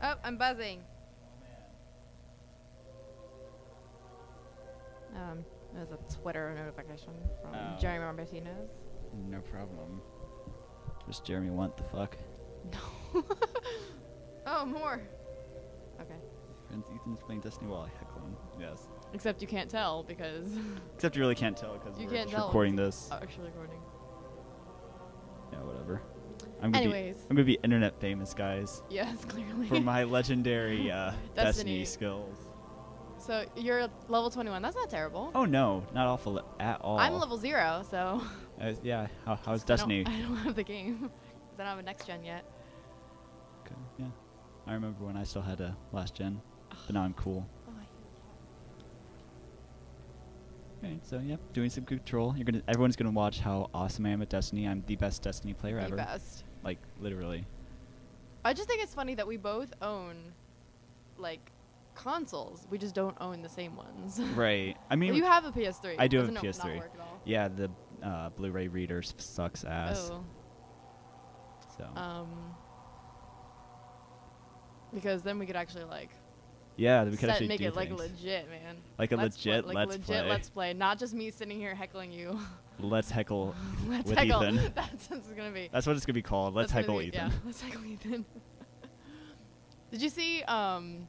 Oh, I'm buzzing. There's a Twitter notification from Jeremy Martinez. No problem. Just Jeremy, what the fuck? No. Oh, more. Okay. Friends, Ethan's playing Destiny while I heckle him. Yes. Except you can't tell because. Except you really can't tell because we're can't just tell. recording this. Actually recording. Yeah, whatever. Anyways. I'm gonna be internet famous, guys. Yes, clearly. For my legendary Destiny skills. So you're level 21. That's not terrible. Oh no, not awful at all. I'm level 0, so. Yeah. How's Destiny? I don't have the game because I don't have a next gen yet. Okay. Yeah. I remember when I still had a last gen, but now I'm cool. Oh, Okay, so yeah, doing some control. Everyone's gonna watch how awesome I am at Destiny. I'm the best Destiny player ever. The best. Like literally. I just think it's funny that we both own, like, consoles. We just don't own the same ones. Right. I mean, you have a PS3. I do have a Doesn't PS3. not work at all? Yeah, the Blu-ray reader sucks ass. Oh. So. Because then we could actually like. Yeah, we could actually make do it like things. legit, man. Like a legit let's play. Not just me sitting here heckling you. Let's heckle let's with heckle. Ethan. That's what it's gonna be. That's what it's gonna be called. Let's heckle Ethan. Yeah, let's heckle Ethan. Did you see Monty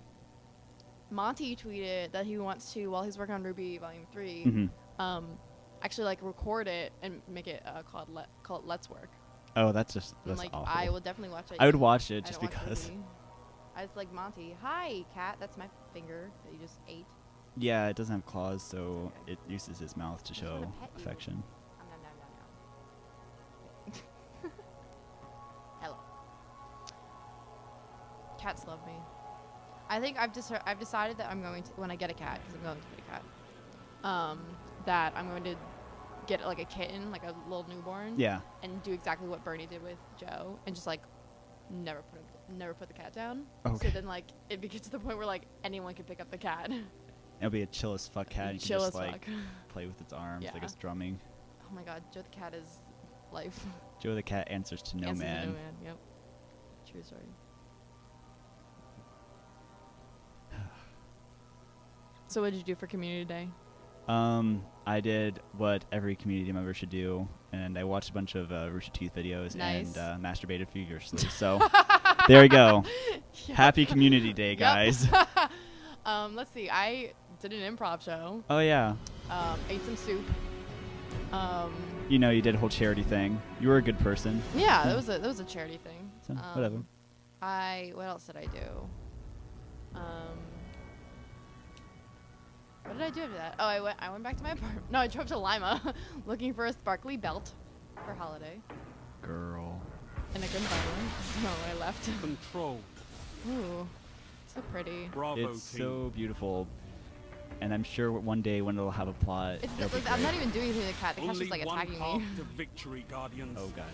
tweeted that he wants to, while he's working on Ruby Volume 3, actually like record it and make it call it Let's Work. Oh, that's like awful. I will definitely watch it. I would watch it just because. I was like, Monty, hi cat, that's my finger that you just ate. Yeah, it doesn't have claws, so it uses his mouth to show affection. Hello. Cats love me. I think I've decided that I'm going to, when I get a cat, because I'm going to get a cat, that I'm going to get like a kitten, like a little newborn. Yeah. And do exactly what Bernie did with Joe, and just like never put the cat down. Okay. So then like it gets to the point where like anyone can pick up the cat. It'll be a chill as fuck cat. You can just like play with its arms like it's drumming. Oh my god, Joe the cat is life. Joe the cat answers to no man. Yep. True story. So what did you do for Community Day? I did what every community member should do, and I watched a bunch of Rooster Teeth videos and masturbated furiously. So there we go. Yep. Happy Community Day, guys. Let's see. I did an improv show. Oh yeah. Ate some soup. You know, you did a whole charity thing. You were a good person. Yeah, that was a charity thing. So, whatever. What else did I do? What did I do after that? Oh, I went back to my apartment. No, I drove to Lima looking for a sparkly belt for holiday. Girl. And I couldn't find one, so I left. Control. Ooh, so pretty. Bravo, it's team. So beautiful. And I'm sure one day when it'll have a plot. I'm not even doing anything to the cat. The cat's just like attacking me. To victory, Guardians. Oh god.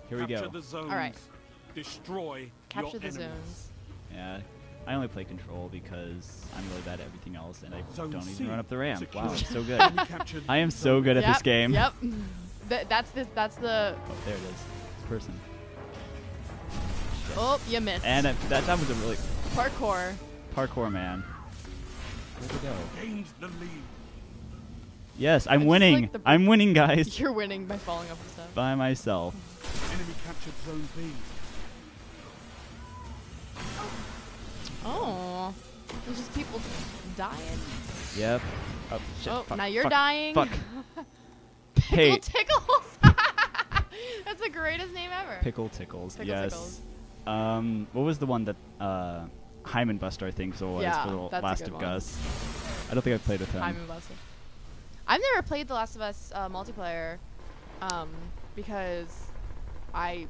Here we go. The zones. All right. Destroy Capture your the zones. Yeah. I only play control because I'm really bad at everything else, and I don't even run up the ramp. Wow, I'm so good. I am so good at this game. Yep. That's the. Oh, there it is. This person. Shit. Oh, you missed. And that was a really parkour, man. Where'd we go? Gained the lead. Yes, I'm winning. Like I'm winning, guys. You're winning by falling off the stuff. By myself. Enemy captured zone B. Oh, there's just people dying. Yep. Oh, shit. Oh, fuck, now you're fuck, dying. Fuck. Pickle Tickles. That's the greatest name ever. Pickle Tickles. Yes. Tickles. What was the one that Hyman Buster, I think, so was for the Last of Us? I don't think I've played with him. Hyman Buster. I've never played The Last of Us multiplayer because I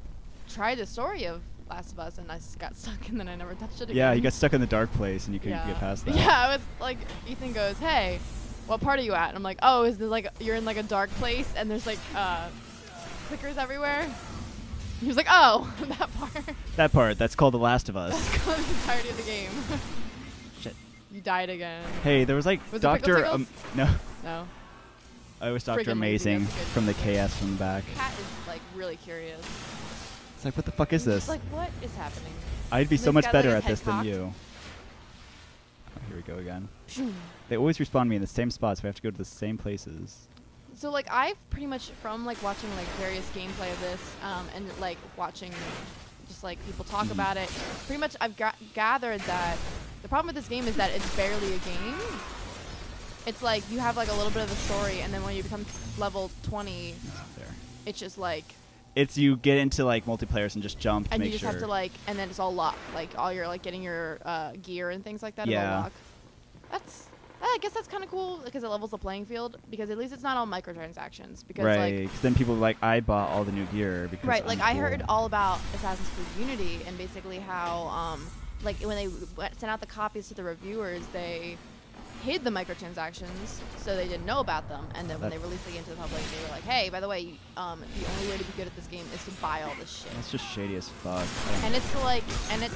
tried the story of Last of Us and I got stuck and then I never touched it again. Yeah, you got stuck in the dark place and you couldn't get past that. Yeah, I was like, Ethan goes, "Hey, what part are you at?" And I'm like, "Oh, is there like you're in like a dark place and there's like clickers everywhere?" And he was like, "Oh, that part." That part. That's called The Last of Us. That's called the entirety of the game. Shit. You died again. Hey, there was like Dr. No. No. I was Dr. Amazing from the KS from the back. Cat is like really curious. It's like, what the fuck is this? It's like, what is happening? I'd be This so much guy's, better like, at his this head than cocked. you. Oh, here we go again. Pshoo. They always respawn me in the same spots. We have to go to the same places. So like I've pretty much from like watching like various gameplay of this and like watching just like people talk about it, pretty much I've gathered that the problem with this game is that it's barely a game. It's like you have like a little bit of a story, and then when you become level 20, There. it's just like, It's you get into like multiplayers and just jump to and make you just sure. have to like, and then it's all locked, like all your like getting your gear and things like that is all Yeah. locked. I guess that's kind of cool because it levels the playing field, because at least it's not all microtransactions. Because right. like, Because then people are like, I bought all the new gear because right, like I'm I cool. heard all about Assassin's Creed Unity and basically how like when they sent out the copies to the reviewers, they hid the microtransactions so they didn't know about them, and then when they released the game to the public, they were like, hey, by the way, the only way to be good at this game is to buy all this shit. That's just shady as fuck. And it's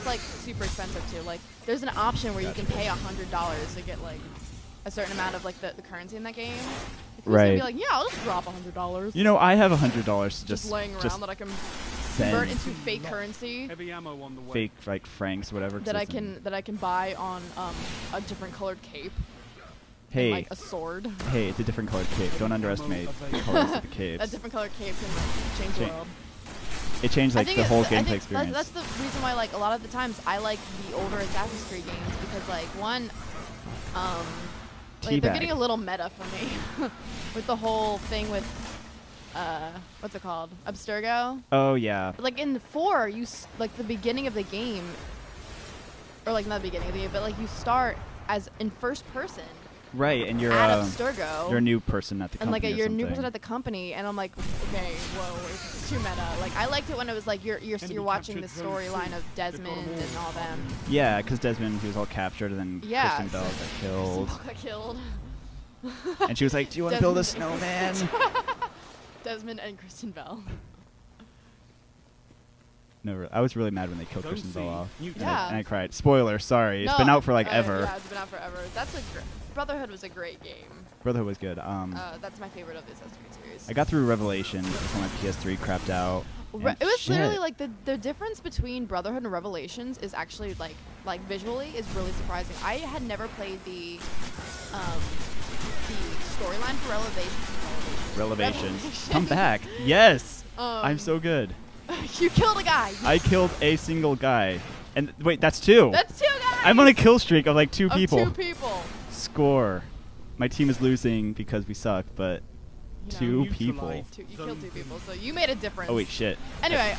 like super expensive too. Like there's an option where you can pay $100 to get like a certain amount of like the currency in that game. If you're Right. gonna be like, yeah, I'll just drop $100. You know, I have $100 to just laying around that I can send convert into fake currency Heavy ammo on the way. fake like francs, whatever. 'cause that I it's can buy on a different colored cape. Hey, And, like a sword. hey, it's a different colored cape. Don't underestimate the colors of the capes. A different colored cape can like change the Cha- world. It changed like I think the whole I gameplay think experience. That's the reason why like a lot of the times I like the older Assassin's Creed games, because like one, like they're Teabag. getting a little meta for me with the whole thing with what's it called, Abstergo. Oh yeah. Like in 4, like the beginning of the game, or like not the beginning of the game, but like you start as in first person Right, and you're at Abstergo. you're a new person at the And company. like you're a new something. person at the company, and I'm like, okay, whoa, it's too meta. Like I liked it when it was like you're watching the captured zone storyline C. of Desmond and all them. Yeah, because Desmond, he was all captured, and then Yeah, Kristen Bell got killed. Got killed. And she was like, "Do you want to build a snowman?" Desmond and Kristen Bell. No, I was really mad when they killed Zone Kristen C, Bell off. neutral. Yeah. And I cried. Spoiler, sorry. It's been out for like ever. Yeah, it's been out forever. That's like Brotherhood was a great game. Brotherhood was good. That's my favorite of the Assassin's Creed series. I got through Revelations before my PS3 crapped out. and It was shit. literally like the difference between Brotherhood and Revelations is actually like visually is really surprising. I had never played the storyline for Revelations. Come back. Yes. I'm Um, so good. You killed a guy. I killed a single guy. And wait, that's two. That's 2 guys. I'm on a kill streak of like two Of people. 2 people. Score. My team is losing because we suck, but You know, two neutralize. people. You killed 2 people, so you made a difference. Oh wait, shit. Anyway,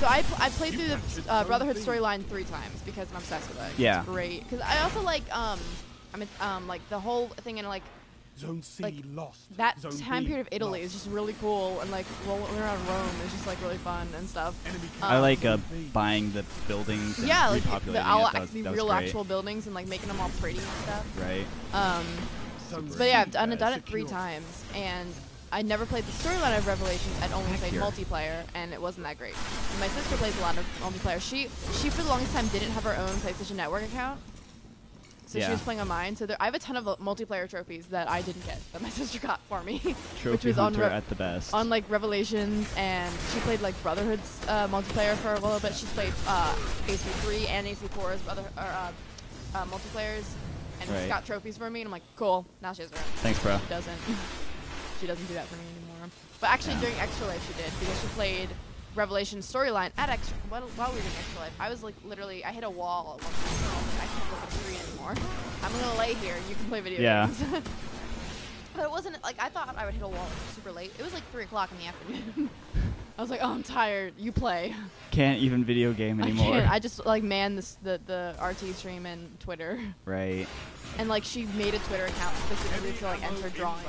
so I played You through captured the zone Brotherhood B. storyline 3 times because I'm obsessed with it. Yeah. It's great. Because I also like like the whole thing in like Zone C like, lost. that Zone time B period of Italy lost. is just really cool, and like rolling around Rome is just like really fun and stuff. Enemy I like captured uh, Zone B. buying the buildings and Yeah, like repopulating the, it. all, That was, the that was real great. actual buildings and like making them all pretty and stuff. Right. Zone But yeah, C I've done it 3 secure. times, and I never played the storyline of Revelations. I'd only Back played here. multiplayer, and it wasn't that great. And my sister plays a lot of multiplayer. She for the longest time didn't have her own PlayStation Network account, so she Yeah. was playing on mine. So I have a ton of multiplayer trophies that I didn't get that my sister got for me, Trophy which was on hunter at the best. on like Revelations, and she played like Brotherhood's multiplayer for a little bit. She's played AC3 and AC4's multiplayers, and Right. she's got trophies for me. And I'm like, cool. Now she has her own. Thanks, bro. She doesn't. She doesn't do that for me anymore. But actually, Yeah. during Extra Life, she did, because she played Revelation storyline at Extra. While we were doing Extra Life, I was like literally, I hit a wall at one point. And I was like, I can't look at the screen anymore. I'm gonna lay here. You can play video Yeah. games. But it wasn't like I thought I would hit a wall super late. It was like 3 o'clock in the afternoon. I was like, oh, I'm tired. You play. Can't even video game anymore. I can't. I just like man the RT stream and Twitter, Right. and like she made a Twitter account specifically to like enter drawings.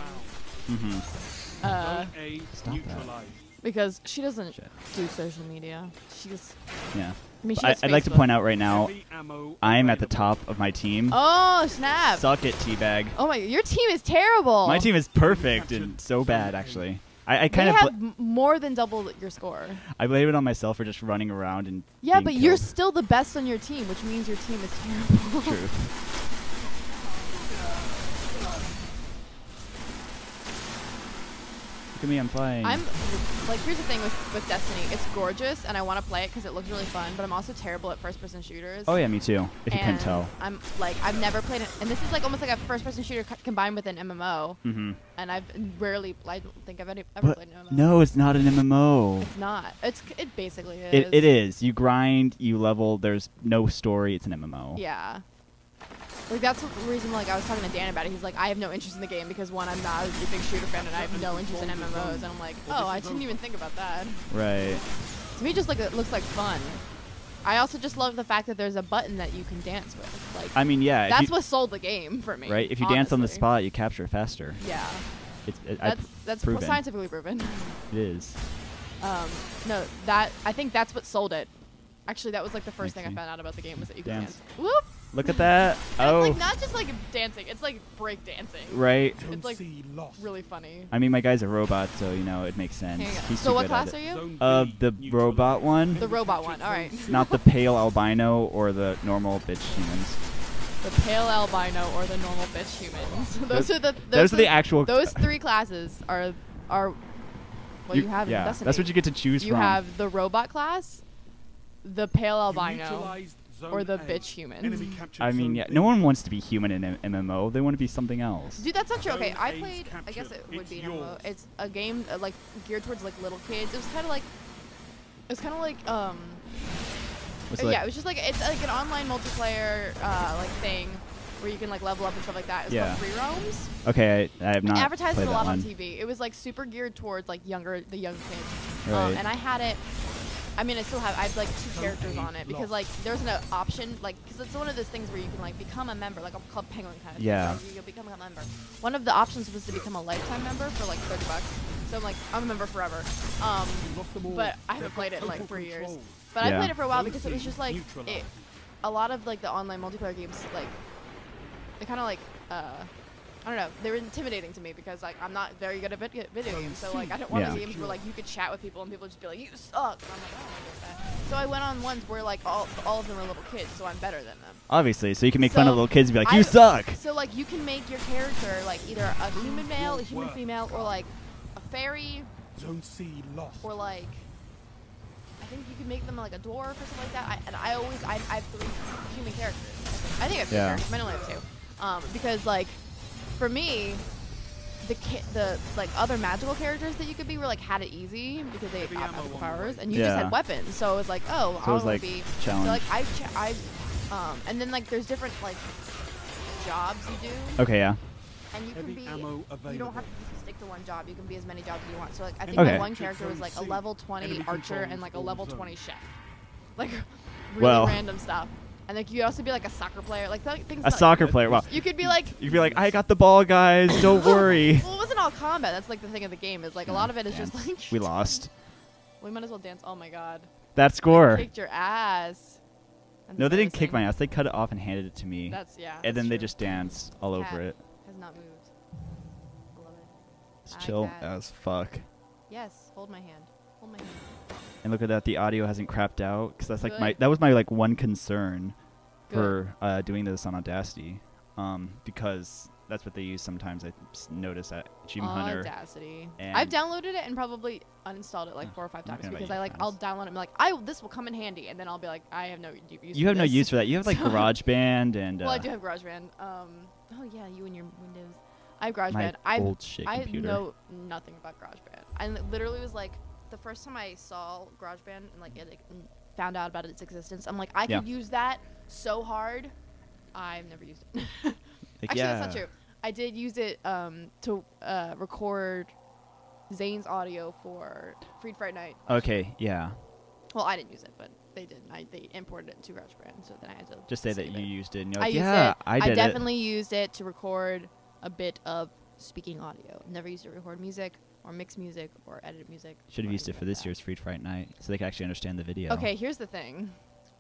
Mm-hmm. Uh, Zone A Stop that. neutralized. because she doesn't Shit. do social media. She just, Yeah. I mean, she But does I'd like to Facebook. point out right now, Heavy ammo I'm at the available. top of my team. Oh snap! Suck it, Teabag. Oh my, your team is terrible. My team is perfect and so bad, actually. I They kind have of more than double your score. I blame it on myself for just running around and Yeah, being but you're killed. still the best on your team, which means your team is terrible. Truth. Look at me, I'm flying. I'm like, here's the thing with Destiny. It's gorgeous, and I want to play it because it looks really fun. But I'm also terrible at first-person shooters. Oh yeah, me too. If you couldn't tell. I'm like, I've never played it, and this is like almost like a first-person shooter combined with an MMO. Mm-hmm. And I've rarely, I don't think I've ever But played an MMO. no, it's not an MMO. It's not. It basically is. It is. You grind, you level. There's no story. It's an MMO. Yeah. Like, that's the reason, like, I was talking to Dan about it. He's like, I have no interest in the game because, one, I'm not a big shooter fan, and I have no interest in MMOs. And I'm like, oh, I didn't even think about that. Right. To me, just, like, it looks like fun. I also just love the fact that there's a button that you can dance with. Like, I mean, yeah. that's what sold the game for me. Right? If you dance on the honestly. spot, you capture it faster. Yeah. That's Proven. Scientifically proven. It is. No, I think that's what sold it. Actually, that was, like, the first thing I found out about the game was that you could dance. Whoop! Look at that. And it's like not just like dancing, it's like break dancing. Right. It's like really funny. I mean, my guy's a robot, so you know it makes sense. He's so too what good class at are you? The robot one. The robot one. All right. Not the pale albino or the normal bitch humans. The pale albino or the normal bitch humans. Those are the actual. Those three classes are what you have in Destiny. That's what you get to choose from. You have the robot class, the pale albino, or the A. bitch human. I mean, yeah, no one wants to be human in MMO. They want to be something else. Dude, that's not true. Okay, I played. I guess it would be an MMO. It's a game like geared towards like little kids. It was kind of like. Yeah, it was just like it's like an online multiplayer like thing where you can like level up and stuff like that. It was called Free Roams. Okay, I have not. I advertised played it a lot that on one. TV. It was like super geared towards like the younger kids. Right. And I had it. I mean, I have like 2 characters on it because like there's an option like because it's one of those things where you can like become a member, like a Club Penguin kind of Yeah. thing. You'll become a member. One of the options was to become a lifetime member for like $30. So I'm like, I'm a member forever. But I haven't played it in like 3 years. But I played it for a while because it was just like a lot of like the online multiplayer games like they kind of like I don't know, they were intimidating to me because like I'm not very good at video games, so like I don't want games where like you could chat with people and people would just be like, you suck. And I'm like, I don't want to do that. So I went on ones where like all of them are little kids, so I'm better than them. Obviously, so you can make fun of little kids and be like, you suck. So like you can make your character like either a human male, a human female, or like a fairy, or like I think you can make them like a dwarf or something like that. I have 3 human characters. I think I have 3 characters. I might only have 2. Because like for me, the like other magical characters that you could be were like had it easy because they have magical powers, and you just had weapons. So it was like, oh, so I want to be. Challenge. So like and then like there's different like jobs you do. Okay, yeah. And you can be. You don't have to stick to one job. You can be as many jobs as you want. So like I think Okay. my one character was like a level 20 archer and like a level 20 chef. Like really random stuff. And like you could also be like a soccer player, like things. A soccer player. Wow. You could be like. You could be like, I got the ball, guys. Don't worry. Well, it wasn't all combat. That's like the thing of the game is like a lot of it is just like. We lost. We might as well dance. Oh my god. That score. They kicked your ass. That's no, they didn't kick embarrassing. my ass. They cut it off and handed it to me. And then they just danced all over it. Has not moved. I love it. It's chill as fuck. Yes, hold my hand. Hold my hand. And look at that, the audio hasn't crapped out because that's like that was my like one concern for doing this on Audacity, because that's what they use sometimes. I notice at Achievement Hunter. Audacity. I've downloaded it and probably uninstalled it like 4 or 5 times because I'll download it and be like, this will come in handy, and then I'll be like, I have no use. You have no use for that. You have like GarageBand and. Well, I do have GarageBand. Oh yeah, you and your Windows. I have GarageBand. Old shit computer. I know nothing about GarageBand. I literally was like, the first time I saw GarageBand and like found out about its existence, I'm like, I could use that so hard. I've never used it. Actually, that's not true. I did use it to record Zane's audio for Freed Fright Night. Okay, yeah. Well, I didn't use it, but they did. They imported it to GarageBand, so then I had to just say that you used it. And you're I like, used yeah, it. I did definitely used it to record a bit of speaking audio. Never used it to record music or mix music or edit music. Should have used it for this year's Freed Fright Night so they could actually understand the video. Okay, here's the thing.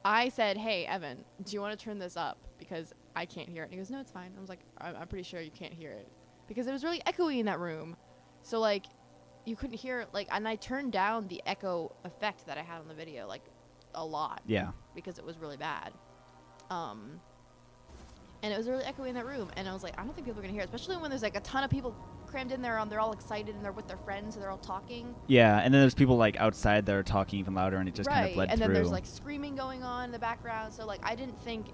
I said, hey, Evan, do you want to turn this up? Because I can't hear it. And he goes, no, it's fine. I was like, I'm pretty sure you can't hear it. Because it was really echoey in that room. So, like, you couldn't hear, like, and I turned down the echo effect that I had on the video, like, a lot. Yeah. Because it was really bad. And it was really echoey in that room. And I was like, I don't think people are going to hear it, especially when there's, like, a ton of people crammed in there. They're all excited and they're with their friends, so they're all talking. Yeah, and then there's people like outside that are talking even louder, and it just kind of bled and through. then there's like screaming going on in the background. So like I didn't think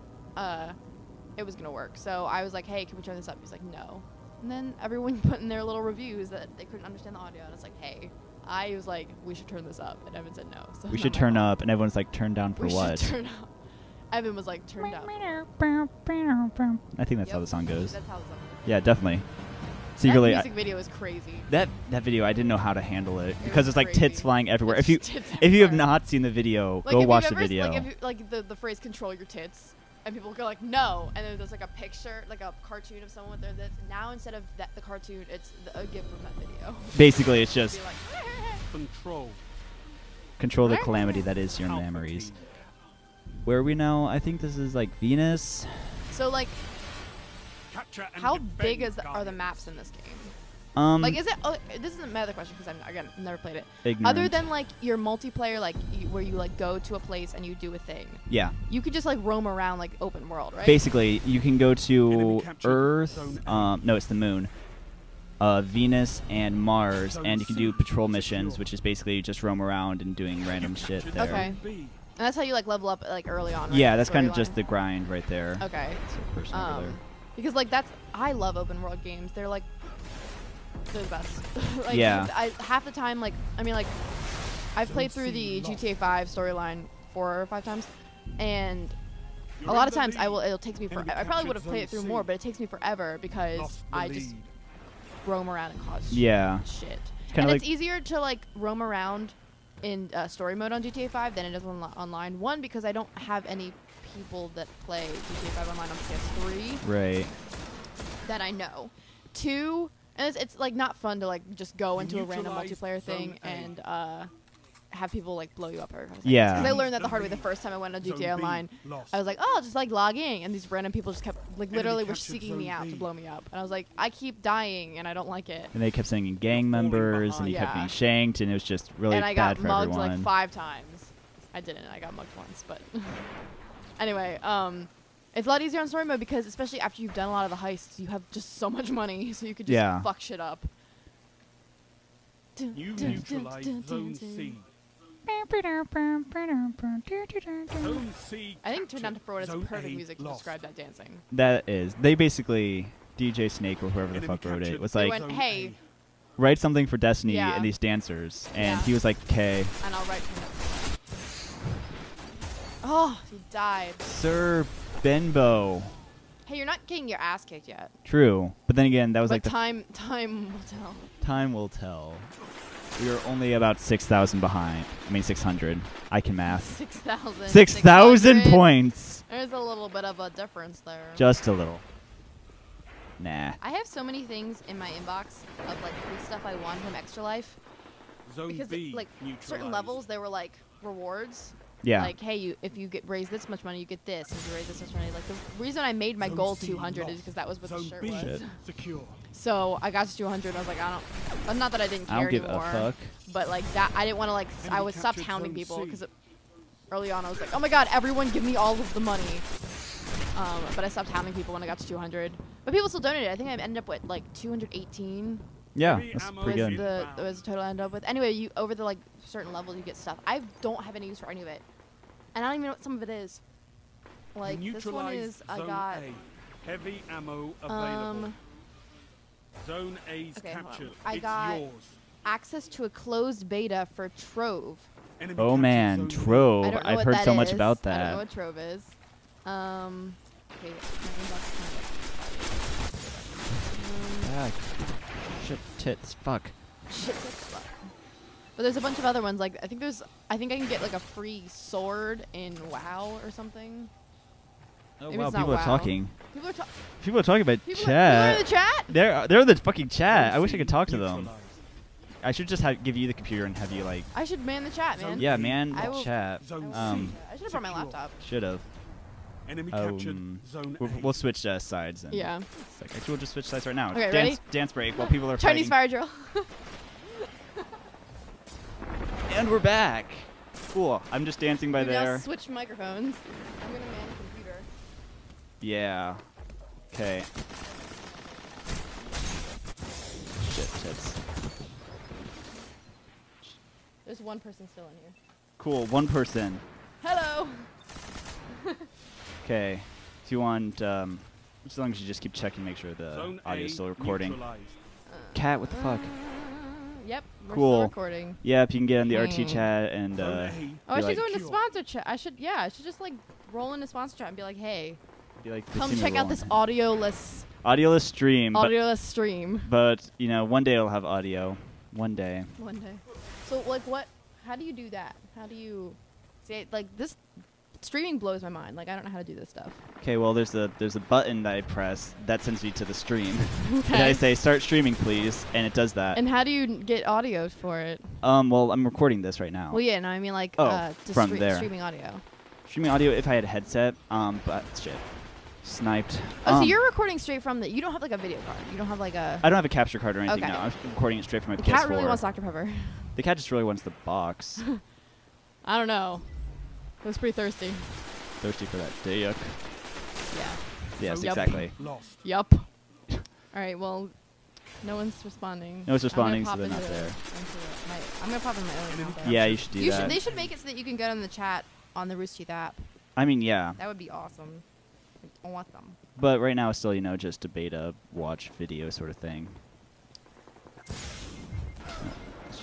it was gonna work. So I was like, hey, can we turn this up? He's like, no. And then everyone put in their little reviews that they couldn't understand the audio, and it's like, hey. I was like, we should turn this up, and Evan said no. So we should turn up, and everyone's like, turn down for what? We should turn up. Evan was like, turn down. I think that's how the song goes. That's how the song goes. Yeah, definitely. That Secretly, music video is crazy. that video, I didn't know how to handle it because was it's like crazy. tits flying everywhere. It's If you tits if you have everywhere. not seen the video, Like go if watch you've the ever video. Like, if you, like the phrase "control your tits," and people go like, "No," and then there's like a picture, like a cartoon of someone with their tits. Now instead of the cartoon, it's a gif from that video. Basically, it's just Be like, control the calamity that is your Alpha memories. team. Where are we now? I think this is like Venus. so like, Capture and how defend big are the Guardians. maps in this game? Like, is it? Oh, this is another question because I'm again never played it. Ignorant. Other than like your multiplayer, like where you like go to a place and you do a thing, Yeah. you could just like roam around like open world, right? Basically, you can go to Enemy captured Earth. Zone A. No, it's the Moon. Venus and Mars, Zone and you can do C patrol missions, secure. which is basically just roam around and doing random shit Captured there. Okay. Zone B. And that's how you like level up like early on. Right? Yeah, that's kind of Storyline. just the grind right there. Okay. That's a person over there. Because like I love open world games. They're like they're the best. Like, Yeah. half the time, like I mean, like I've played through the GTA 5 storyline 4 or 5 times, and You're a lot in of the times lead. it'll take me for. Enemy I probably would have captured played it through Zone more, C. but it takes me forever because Lost the I just lead. roam around and cause Yeah. shit. Kinda And like- it's easier to like roam around in story mode on GTA 5 than it is online. One, because I don't have any people that play GTA 5 online on PS3 Right. that I know. Two, and it's like not fun to like just go into a random Neutralize multiplayer thing Zone A. and have people like blow you up every 5 seconds. Yeah. Because I learned that the hard way the first time I went on Zone GTA B Online. lost. I was like, oh, I'll just like log in, and these random people just kept like Enemy literally were captured seeking me Zone out to B. blow me up, and I was like, I keep dying and I don't like it. And they kept sending in gang falling members, and behind. you kept Yeah. getting shanked, and it was just really and I bad got for mugged everyone. like 5 times. I didn't. I got mugged once, but anyway, it's a lot easier on story mode because especially after you've done a lot of the heists, you have just so much money, so you could just Yeah. fuck shit up. You neutralize Zone C. Zone C. I think Turn Down for What is Zone perfect A music to lost. describe that dancing. That is. They basically, DJ Snake or whoever the Enemy fuck wrote it, captured was They like, went, Zone hey, A. write something for Destiny Yeah. and these dancers. And Yeah. he was like, okay. and I'll write Turn Down. Oh, he died. Sir Benbow. Hey, you're not getting your ass kicked yet. True. But then again, that was But like the time will tell. time will tell. We are only about 6,000 behind. I mean, 600. I can math. 6,000. 6,000 points. There's a little bit of a difference there. Just a little. Nah. I have so many things in my inbox of like free stuff I won from Extra Life Zone because B like certain neutralized. levels there were like rewards. Yeah. Like, hey, if you raise this much money, you get this. If you raise this much money, like the reason I made my Zone goal C 200 is lost. because that was what the Zone shirt B was. Shit. secure. So I got to 200. And I was like, not that I didn't care I don't give anymore. a fuck. But like that, I didn't want to like. I Enemy would stop captured hounding Zone people C. because early on I was like, oh my god, everyone give me all of the money. But I stopped hounding people when I got to 200. But people still donated. I think I ended up with like 218. Yeah, Heavy that's ammo pretty was good. good. the total I ended up with. Anyway, you over the like certain levels you get stuff. I don't have any use for any of it, and I don't even know what some of it is. Like this one Neutralize is I Zone got A. Heavy ammo available. Zone A's okay, hold on. captured. I It's got yours. access to a closed beta for Trove. Enemy Oh captured man, Zone B. I Trove. don't know I've what heard that so much is. about I don't know that. what Trove is. Okay, my inbox is Ah, shit, tits, fuck. shit, that's fuck. But there's a bunch of other ones. Like I think I can get like a free sword in WoW or something. Oh Maybe wow, it's not people are WoW. talking. People are People are talking about people are chat. in the chat. They're in the fucking chat. I Zone wish I could C talk to them. neutralized. I should just give you the computer and have you like. I should man the chat, man. Yeah, man, I will- chat. Zone Um, C I should have brought my secure. laptop. Should have. Enemy captured Zone A. We'll switch sides then. Yeah. Actually, we'll just switch sides right now. Okay, dance, dance break while people are Chinese fighting. fire drill. And we're back. Cool. I'm just dancing by We now there. switch microphones. I'm gonna man the computer. Yeah. Okay. tits. There's one person still in here. Cool, one person. Hello. Okay. If you want, as long as you just keep checking, make sure the audio is still recording. Cat, what the fuck? Yep, we're Cool. still recording. Yep, you can get on the RT chat and I be should like, go into sponsor chat. I should just like roll into sponsor chat and be like, hey, be like come check out this audioless stream. stream. But you know, one day it'll have audio. One day. One day. So like, how do you do that? How do you say like this? Streaming blows my mind. Like I don't know how to do this stuff. Okay, well there's a button that I press that sends me to the stream. Okay. And I say start streaming please, and it does that. And how do you get audio for it? Well I'm recording this right now. Well, yeah, no, I mean like from there. streaming audio. Streaming audio if I had a headset. But shit, sniped. Oh, so you're recording straight from the. You don't have like a video card. You don't have like a. I don't have a capture card or anything Okay. now. I'm recording it straight from my The PS4. cat really wants Dr. Pepper. The cat just really wants the box. I don't know. It was pretty thirsty. Thirsty for that dick. Yeah. Yes, Yup. exactly. Lost. Yup. All right. Well, no one's responding. No one's responding, I'm so gonna they're pop not there. I'm gonna pop in my own account. Though. Yeah, you should do that. They should make it so that you can get on the chat on the Rooster Teeth app. I mean, yeah. That would be awesome. I want them. But right now, it's still, you know, just a beta watch video sort of thing.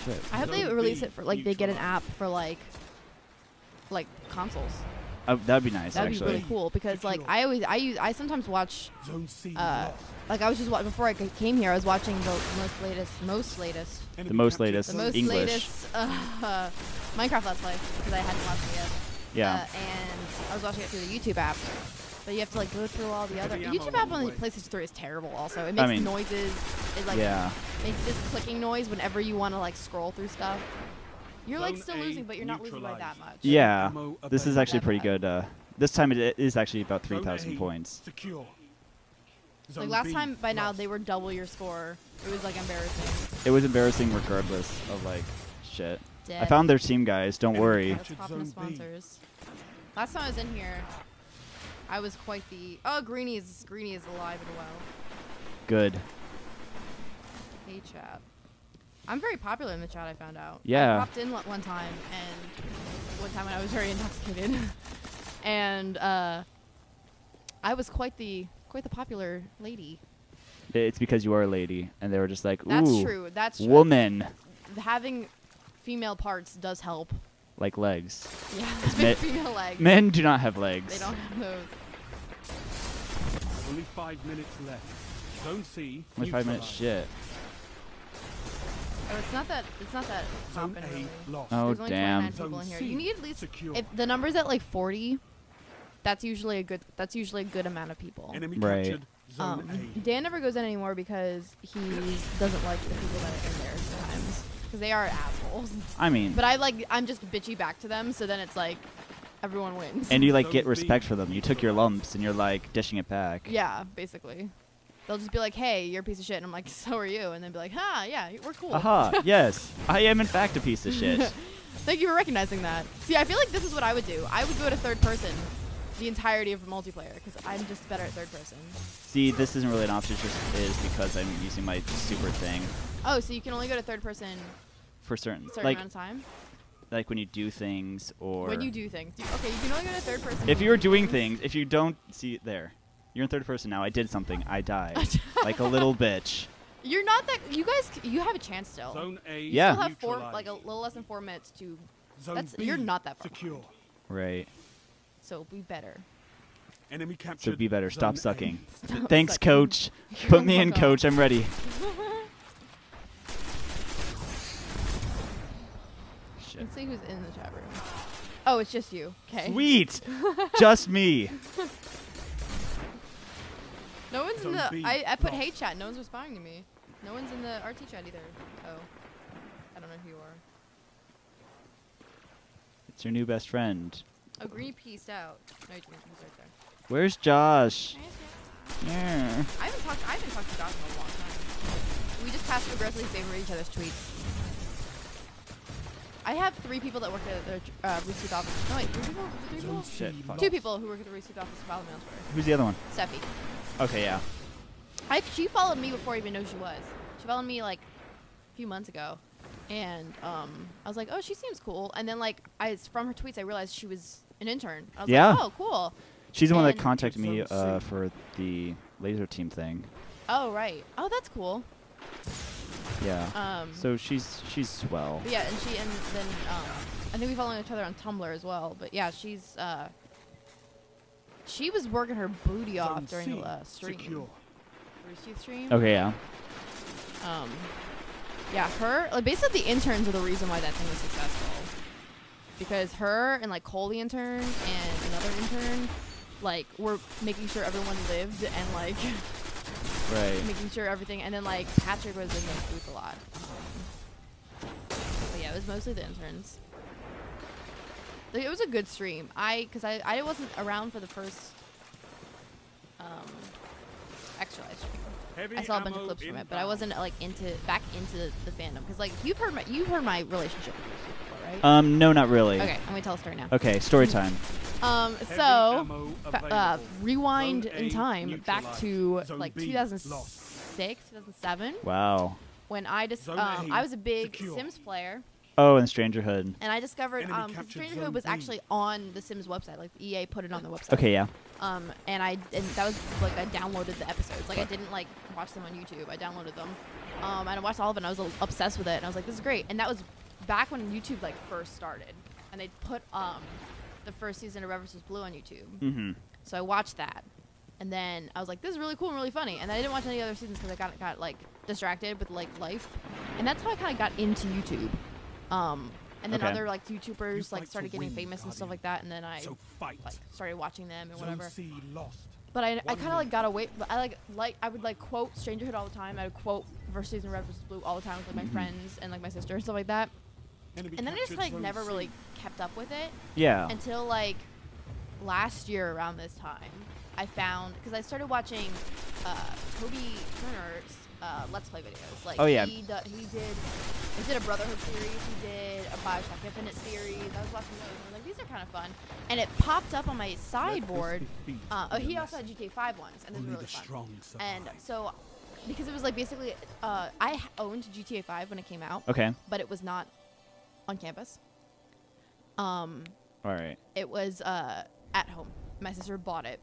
Shit. I hope they release it for like they get an app for like consoles. That would be nice, That'd actually. be really cool because like I sometimes watch like I was just before I came here I was watching the most latest English. Minecraft Let's Play because I hadn't watched it yet. Yeah. And I was watching it through the YouTube app. But you have to like go through all the other. The YouTube app on the PlayStation 3 is terrible. Also, it makes noises. It like makes this clicking noise whenever you want to like scroll through stuff. You're like still losing, but you're not losing by that much. Yeah, this is actually pretty good. This time it is actually about 3,000 points. Like last time, by now they were double your score. It was like embarrassing. It was embarrassing regardless of like shit. Dead. I found their team, guys. Don't worry. Let's pop into sponsors. Last time I was in here, I was quite the. Oh, Greenie is alive and well. Good. Hey, chat. I'm very popular in the chat. I found out. Yeah. I popped in one time, and one time when I was very intoxicated, and I was quite the popular lady. It's because you are a lady, and they were just like, ooh. That's true. That's true. Woman. Having female parts does help. Like legs. Yeah, big female legs. Men do not have legs. They don't have those. Only 5 minutes left. Zone C. Only 5 minutes. Shit. Oh, it's not that Zone poppin' A really. lost. Oh, There's only damn. 29 people in here. Zone You need at C least secure. if the number's at like 40. That's usually a good amount of people. Enemy Right. captured. Zone A. Dan never goes in anymore because he doesn't like the people that are in there sometimes because they are assholes. I mean. But I'm just bitchy back to them, so then it's like everyone wins. And you like get respect for them. You took your lumps, and you're like dishing it back. Yeah, basically. They'll just be like, "Hey, you're a piece of shit," and I'm like, "So are you?" And then be like, "Ha, yeah, we're cool." Aha, yes. I am in fact a piece of shit. Thank you for recognizing that. See, I feel like this is what I would do. I would go to third person the entirety of multiplayer because I'm just better at third person. See, this isn't really an option. It just is because I'm using my super thing Oh, so you can only go to third person for certain. a certain Like, amount of time? like when you do things or. When you do things. Okay, you can only go to third person. If when you were do doing things, if you don't see there, you're in third person now. I did something. I died like a little bitch. You're not that. You guys, you have a chance still. Zone A. Yeah. You still have neutralized. like a little less than 4 minutes to. Zone B You're not that far. secure. Right. So be better. Enemy captured. So be better. Stop Zone A. sucking. Stop Thanks, sucking. coach. You're Put me in, fuck off. coach. I'm ready. Shit. Let's see who's in the chat room. Oh, it's just you. Okay. Sweet. Just me. No one's in Zone the. B I put lost. hate chat. No one's responding to me. No one's in the RT chat either. Oh. I don't know who you are. It's your new best friend. Oh, Greenie pieced out. No, he's right there. Where's Josh? Nice, Yeah. I haven't talked to Josh in a long time. We just passive aggressively favor each other's tweets. I have 3 people that work at the Rooster Teeth office. No, wait, 3 people? 3 people? Shit. Fuck. 2 people who work at the Rooster Teeth office follow me on Twitter. Who's the other one? Steffi. Okay, yeah. She followed me before I even knew who she was. She followed me like few months ago, and I was like, oh, she seems cool. And then like from her tweets, I realized she was an intern. I was like, oh, cool. She's the one that contacted me for the laser team thing. Oh, right. Oh, that's cool. Yeah. So she's swell. Yeah, and then I think we follow each other on Tumblr as well. But yeah, she was working her booty off during the stream. Rooster Teeth stream. Okay, yeah. Yeah, basically the interns are the reason why that thing was successful. Because her and like Cole the intern and another intern, like, were making sure everyone lived and like making sure everything. And then like Patrick was in the booth a lot. But yeah, it was mostly the interns. Like, it was a good stream. Because I wasn't around for the first Extra Life stream. I saw a bunch of clips from it, but I wasn't like back into the fandom because like you've heard my relationship with Lucy before, right? No, not really. Okay, I'm gonna tell a story now. Okay, story time. Rewind in time back to like 2006, 2007. Wow. When I was a big Sims player. Oh, and Strangerhood. And I discovered Strangerhood was actually on the Sims website. Like EA put it on the website. Okay, yeah. And that was like I downloaded the episodes. Like I didn't like watch them on YouTube. I downloaded them. And I watched all of it. And I was obsessed with it. And I was like, this is great. And that was back when YouTube like first started. And they put the first season of Red vs. Blue on YouTube. Mm-hmm. So I watched that. And then I was like, this is really cool and really funny. And then I didn't watch any other seasons because I got like distracted with like life. And that's how I kind of got into YouTube. And then other like YouTubers like started getting famous and stuff like that, and then I like started watching them and whatever. But I kind of like got away. I would like quote Strangerhood all the time. I would quote first season Red vs. Blue all the time with like my friends and like my sister and stuff like that. And then I just like never really kept up with it. Yeah. Until like last year around this time, I found because I started watching Toby Turner's Let's Play videos. Like he did a Brotherhood series. He did a Bioshock Infinite series. I was watching those and I was like, these are kind of fun. And it popped up on my sideboard. He also had GTA 5 ones, and this was really fun. And so, because it was like basically, I owned GTA 5 when it came out. Okay. But it was not on campus. All right. It was at home. My sister bought it,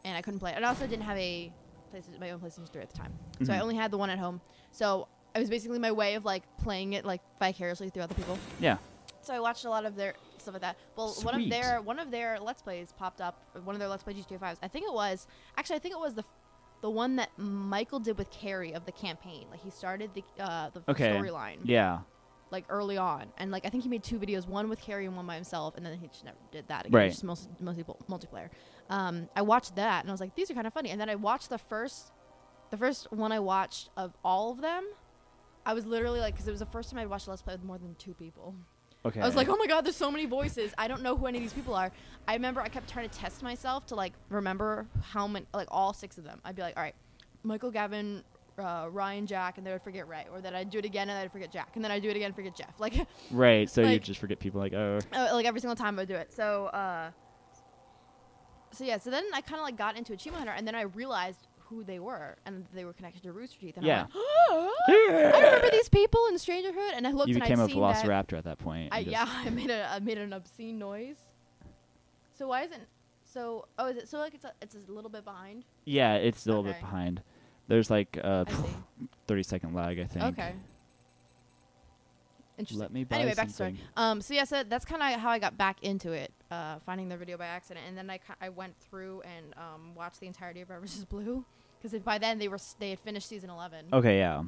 and I couldn't play it. And I also didn't have my own PlayStation 3 at the time. So I only had the one at home. So it was basically my way of like playing it like vicariously through other people. Yeah. So I watched a lot of their stuff like that. Well, Sweet. one of their Let's Plays popped up. One of their Let's Play GTA 5s. I think it was the one that Michael did with Carrie of the campaign. Like he started the storyline. Yeah. Like early on, and like I think he made 2 videos, one with Carrie and one by himself, and then he just never did that again. Right. Just mostly multiplayer. I watched that and I was like, these are kind of funny. And then I watched the first one I watched of all of them. I was literally like, because it was the first time I watched a Let's Play with more than 2 people. Okay. I was like, oh my god, there's so many voices. I don't know who any of these people are. I remember I kept trying to test myself to like remember how many, like all 6 of them. I'd be like, all right, Michael, Gavin, Ryan, Jack, and then I'd forget Ray, or then I'd do it again and I'd forget Jack, and then I'd do it again and forget Jeff. Like, right. So like, you just forget people, like, oh. Like every single time I'd do it. So so then I kind of like got into Achievement Hunter, and then I realized who they were, and they were connected to Rooster Teeth. And I went, oh, I remember these people in Strangerhood, and I looked. You and became I'd a seen velociraptor at that point. I made an obscene noise. So why isn't? So is it? So like it's a little bit behind. Yeah, it's a little bit behind. There's like a 30-second lag, I think. Okay. Interesting. Let me buy anyway, back to something. story. So yeah, so that's kind of how I got back into it, finding their video by accident, and then I went through and watched the entirety of Red vs. Blue, because by then they had finished season 11. Okay, yeah.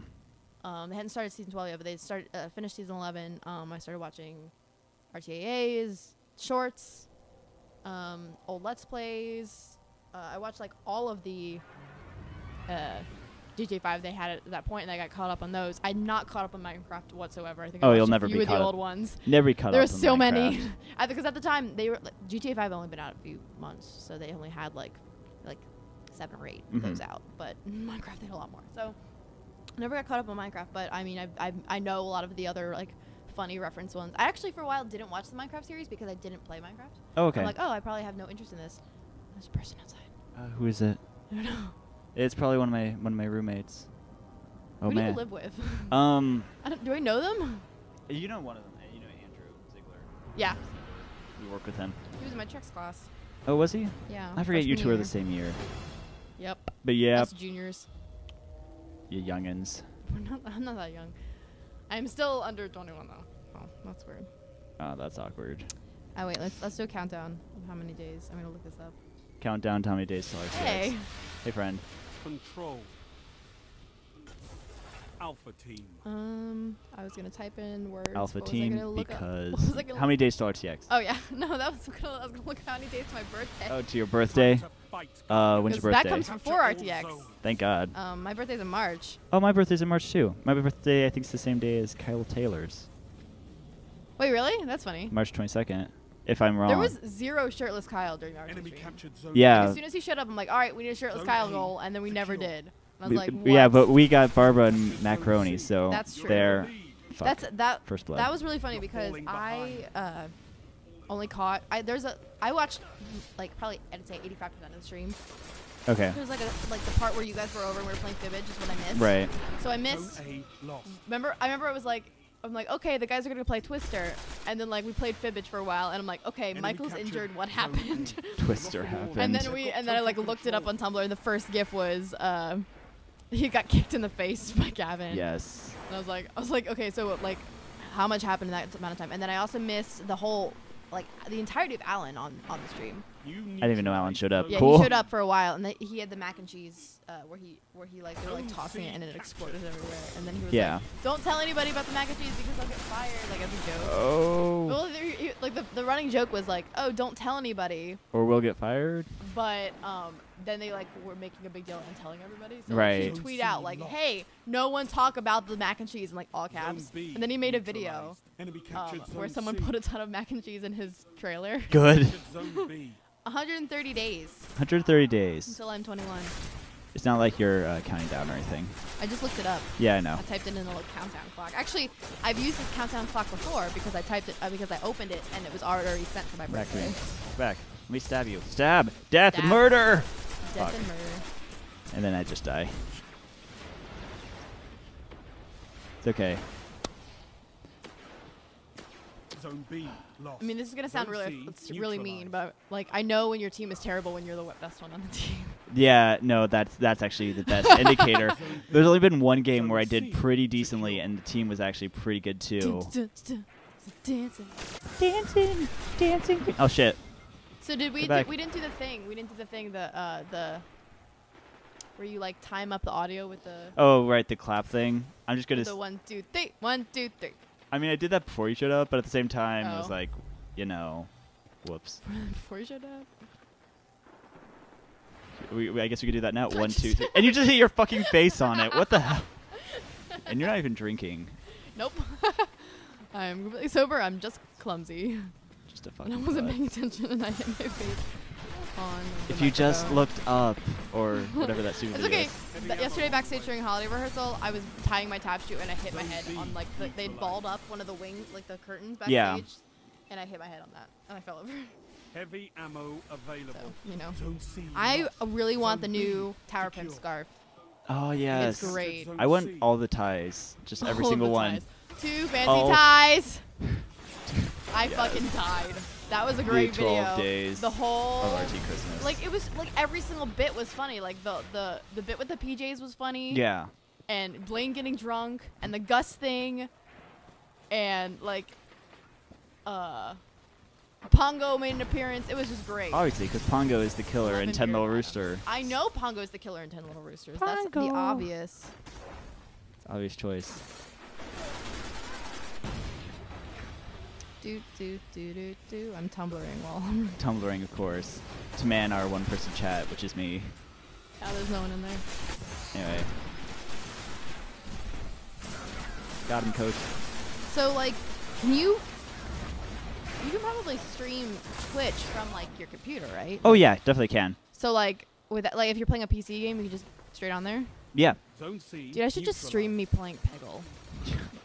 They hadn't started season 12 yet, but they finished season 11. I started watching RTAs, shorts, old Let's Plays. I watched like all of the GTA 5 they had at that point, and I got caught up on those. I'm not caught up on Minecraft whatsoever. I think I you'll watched never a few be of caught the up. old ones. Never be caught up. There were so Minecraft. many. Because at the time they were GTA 5 only been out a few months, so they only had like 7 or 8 of those out. But Minecraft they had a lot more. So I never got caught up on Minecraft. But I mean, I know a lot of the other like funny reference ones. I actually for a while didn't watch the Minecraft series because I didn't play Minecraft. Oh, okay. I'm like, I probably have no interest in this. There's a person outside. Who is it? I don't know. It's probably one of my roommates. Oh Who do you man. live with? Do I know them? You know one of them. You know Andrew Ziegler. Yeah. You work with him. He was in my checks class. Oh, was he? Yeah. I forget you freshman two are year. the same year. Yep. But yeah, Us juniors. you youngins. I'm not that young. I'm still under 21 though. Oh, that's weird. Oh, that's awkward. Oh wait, let's do a countdown of how many days. I'm gonna look this up. Countdown to how many days till RTX. Hey. Hey, friend. Control. Alpha team. I was gonna type in words. Alpha What was I team gonna look up? because What was I gonna how many days till RTX? Oh yeah, no, I was gonna look how many days to my birthday. Oh, to your birthday. Time to fight. When's your 'Cause that birthday? comes before RTX. Thank God. My birthday's in March. Oh, my birthday's in March too. My birthday, I think, is the same day as Kyle Taylor's. Wait, really? That's funny. March 22nd. If I'm wrong. There was zero shirtless Kyle during our Enemy stream. captured zone. Yeah. Like, as soon as he showed up, I'm like, all right, we need a shirtless Kyle goal, and then we never did. And I was like, what? Yeah, but we got Barbara and Macaroni, so That's true. they're fuck, That first blood. That was really funny because I only caught I watched like probably I'd say 85% of the stream. Okay. There's like the part where you guys were over and we were playing Fibbage is what I missed. Right. So I missed. Zone A lost. I remember it was like I'm like, okay, the guys are gonna play Twister, and then like we played Fibbage for a while, and I'm like, okay, Enemy Michael's captured injured. What zone happened? Twister happened. and then I like looked it up on Tumblr, and the first GIF was he got kicked in the face by Gavin. Yes. And I was like, okay, so like, how much happened in that amount of time? And then I also missed the whole, like, the entirety of Alan on the stream. You I didn't even know Alan showed up. Yeah, Cool. he showed up for a while, and he had the mac and cheese where he like they were like tossing it and it exploded everywhere, and then he was Yeah. like, "Don't tell anybody about the mac and cheese because I'll get fired," like as a joke. Oh. Well, like the running joke was like, "Oh, don't tell anybody," Or we'll get fired. but then they like were making a big deal and telling everybody. So Right. like, he tweet out like, "Hey, no one talk about the mac and cheese," in like all caps, Zone B and then he made a video Enemy captured where zone someone C. put a ton of mac and cheese in his trailer. Good. Captured zone B. 130 days 130 days. until I'm 21. It's not like you're counting down or anything. I just looked it up. Yeah, I know. I typed it in the little countdown clock. Actually, I've used this countdown clock before because I typed it because I opened it and it was already sent to my Back to birthday. me. Back. Let me stab you. Stab. Death and Stab. murder. Death Fuck. and murder. And then I just die. It's okay. Zone B lost. I mean, this is gonna sound Zone really, C it's really mean, neutralized. but like I know when your team is terrible when you're the best one on the team. Yeah, no, that's actually the best indicator. There's only been one game where I did pretty decently, and the team was actually pretty good too. Dancing. Dancing. Oh shit. So did we? Go back. We didn't do the thing. We didn't do the thing. The where you like time up the audio with the Oh right, the clap thing. I'm just gonna. the 1, 2, 3, 1, 2, 3. I mean, I did that before you showed up, but at the same time, it was Oh. like, you know, whoops. Before you showed up. I guess we could do that now. 1, 2, 3. And you just hit your fucking face on it. What the hell? And you're not even drinking. Nope. I'm completely sober. I'm just clumsy. Just a And fucking. I wasn't butt. paying attention, and I hit my face on. the If you just microphone. looked up, or whatever that stupid It's video okay. is. Yesterday backstage during holiday rehearsal, I was tying my tap shoe and I hit my head on like they'd balled up one of the wings, like the curtains backstage, Yeah. and I hit my head on that and I fell over. Heavy ammo available. So you know, Zone C I lost. really want the Zone new B Tower Pimp secure. scarf. Oh yes. It's great. Zone I want C. all the ties, just every All of single the one. ties. 2 fancy Oh. ties. I Yes. fucking died. That was a The great 12 video. days The whole of RT Christmas. like it was like every single bit was funny. Like the bit with the PJs was funny. Yeah. And Blaine getting drunk and the Gus thing and like Pongo made an appearance. It was just great. Obviously, because Pongo is the killer in Loving 10 Little Beard Rooster. I know Pongo is the killer in 10 Little Roosters. That's the Pongo. obvious. It's an obvious choice. Do. I'm tumbling while I'm Tumblring, of course. To man our one-person chat, which is me. yeah, there's no one in there. Anyway. Got him, coach. So like, you can probably stream Twitch from like your computer, right? Oh yeah, definitely can. So like with that, like if you're playing a PC game, you can just straight on there. Yeah. Zone C Dude, I should just stream me playing Peggle.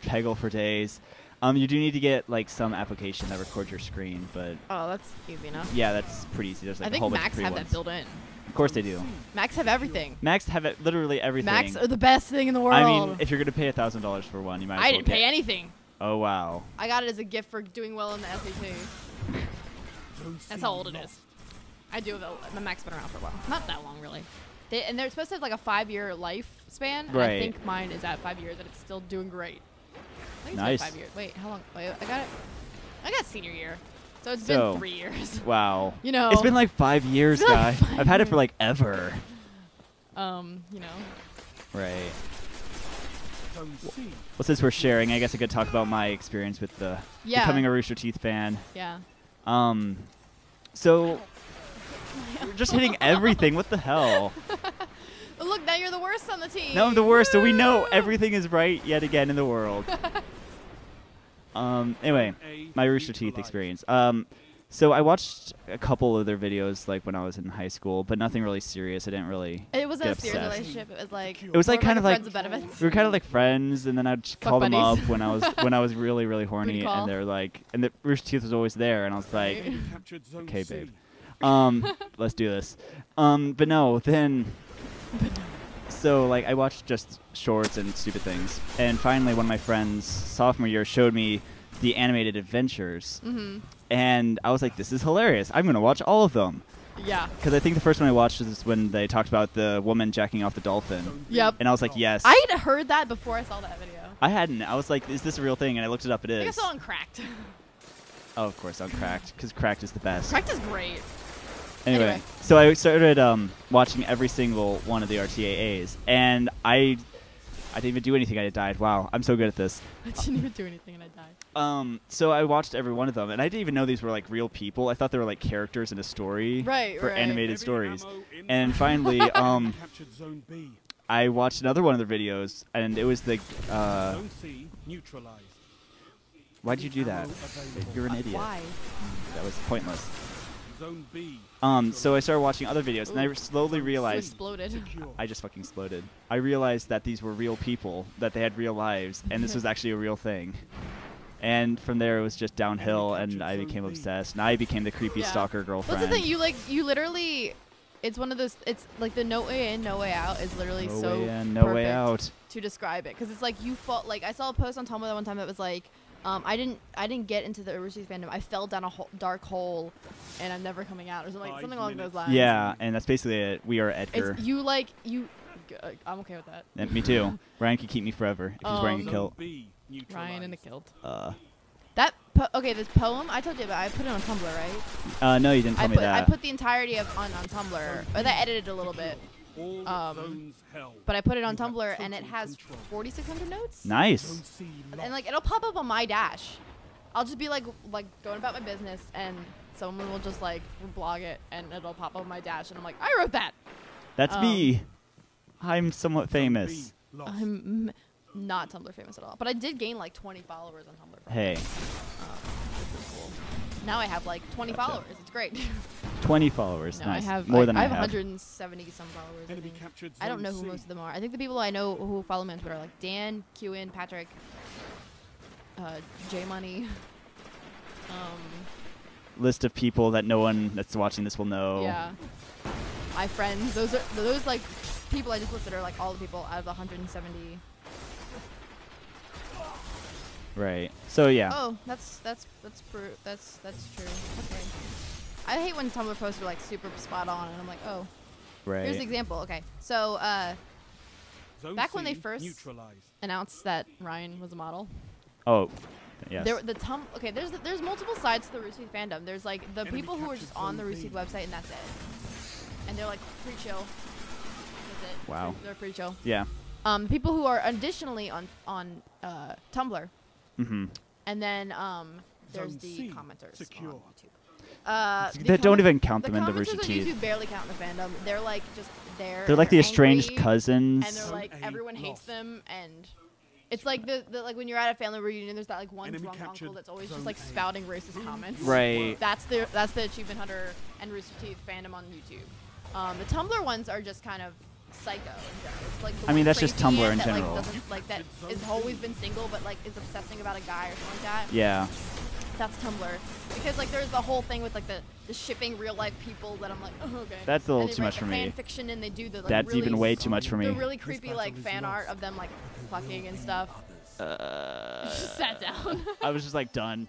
Peggle for days. You do need to get like some application that records your screen, but Oh, that's easy enough. yeah, that's pretty easy. There's like I a think whole bunch of Macs free have ones. that built in. Of course they do. Macs have everything. Macs have literally everything. Macs are the best thing in the world. I mean, if you're gonna pay $1,000 for one, you might. As I well didn't pay get. anything. Oh wow. I got it as a gift for doing well in the SAT. That's how old it is. I do have my Mac's been around for a while. Not that long, really. And they're supposed to have like a 5-year lifespan. And Right. I think mine is at 5 years, and it's still doing great. I think Nice. it's been 5 years. Wait, how long? Wait, I got senior year. So it's So, been 3 years. Wow. You know. It's been like 5 years, It's been guy. like 5 I've had it for years. like ever. You know. Right. Zone C. Well, since we're sharing, I guess I could talk about my experience with becoming a Rooster Teeth fan. Yeah. So we're just hitting everything. What the hell? But look, now you're the worst on the team. Now I'm the worst, so we know Woo! everything is right yet again in the world. Anyway, A my Rooster Teeth neutralized. experience. So I watched a couple of their videos like when I was in high school, but nothing really serious. I didn't really. It wasn't a get serious obsessed. relationship. It was like. It was like more kind of like friends with benefits. we were kind of like friends, and then I'd just Fuck call them up buddies. when I was really really horny, Booty call. and they're like, and the Rooster Teeth was always there, and I was like, Right. Enemy captured zone okay, C. babe. Let's do this. But no, then. So like I watched just shorts and stupid things, and finally one of my friends sophomore year showed me the animated adventures, and I was like, this is hilarious. I'm gonna watch all of them. Yeah. Because I think the first one I watched was when they talked about the woman jacking off the dolphin, Yep. and I was like, yes. I had heard that before I saw that video. I hadn't. I was like, is this a real thing? And I looked it up. It I think I is. saw it on Cracked. Oh, of course, on Cracked, because Cracked is the best. Cracked is great. Anyway, so I started watching every single one of the RTAAs, and I didn't even do anything. I died. Wow, I'm so good at this. I didn't even do anything and I died. So I watched every one of them, and I didn't even know these were like real people. I thought they were like characters in a story Right, for right. animated Heavy stories. ammo in And finally, Enemy captured zone B. I watched another one of their videos, and it was the. Zone C neutralized. Why'd you do that? Ammo available. You're an idiot. Why? That was pointless. Zone B. So I started watching other videos, and I slowly realized. Exploded. Secure. I just fucking exploded. I realized that these were real people, that they had real lives, and this was actually a real thing. And from there, it was just downhill, and I became obsessed, and I became the creepy Yeah. stalker girlfriend. That's the thing. You literally. It's one of those. It's like the no way in, no way out is literally No so way in, no way perfect out. to describe it, because it's like you fall. Like I saw a post on Tumblr that one time that was like, I didn't get into the Rooster Teeth fandom. I fell down a dark hole, and I'm never coming out, or something something along those lines. Yeah, and that's basically it. We are Edgar. It's you like you. I'm okay with that. Me too. Ryan can keep me forever if he's wearing a Zone kilt. B neutralized. Ryan in a kilt. That Okay, this poem I told you about. I put it on Tumblr, right? no, you didn't tell me that. I put the entirety of on Tumblr, but I edited a little bit. All zones held. But I put it on You have Tumblr, and it total has control. 4,600 notes. Zone Nice. C lost. And like it'll pop up on my dash. I'll just be like going about my business, and someone will just like blog it, and it'll pop up on my dash, and I'm like, I wrote that. That's me. I'm somewhat famous. B lost. I'm not Tumblr famous at all, but I did gain like 20 followers on Tumblr. Hey, Which is cool. Now I have like 20 Gotcha. followers. It's great. 20 followers. No, Nice. I have More than I have have. 170 some followers. I Enemy think. captured I don't know zone who C. most of them are. I think the people I know who follow me on Twitter are like Dan, Qin, Patrick, J Money. List of people that no one that's watching this will know. Yeah. My friends. Those like people I just listed are like all the people out of the 170. Right. So yeah. Oh, that's true. Okay. I hate when Tumblr posts are like super spot on, and I'm like, oh. Right. Here's the example. Okay, so Zone back when C they first neutralized. announced that Ryan was a model, Oh. Yes. okay, there's multiple sides to the Rooster Teeth fandom. There's like the Enemy people who are captured just on the zone Rooster Teeth B. website, and that's it. And they're like pretty chill. That's it. Wow. They're pretty chill. Yeah. People who are additionally on Tumblr, Mm-hmm. and then there's Zone the C commenters secure. on YouTube. That don't even count them the into commenters Rooster on Teeth. YouTube barely count in the fandom. They're like just there. They're like the estranged angry, cousins. and they're like Zone A everyone hates lost. them, and it's like the like when you're at a family reunion, there's that like one Enemy drunk captured uncle that's always zone just like A. spouting racist comments. Right. That's the Achievement Hunter and Rooster Teeth fandom on YouTube. The Tumblr ones are just kind of psycho in general. It's like the I mean, one that's just crazy Tumblr aunt in that, general. Like, doesn't, like that has always been single, but like is obsessing about a guy or something like that. Yeah. that's Tumblr. Because like there's the whole thing with like the shipping real life people that I'm like, oh, okay. That's a little and they too write much the for me. fan fiction and they do the like That's really even way too much for me. the really creepy like fan art of them like fucking and stuff. Just sat down. I was just like done.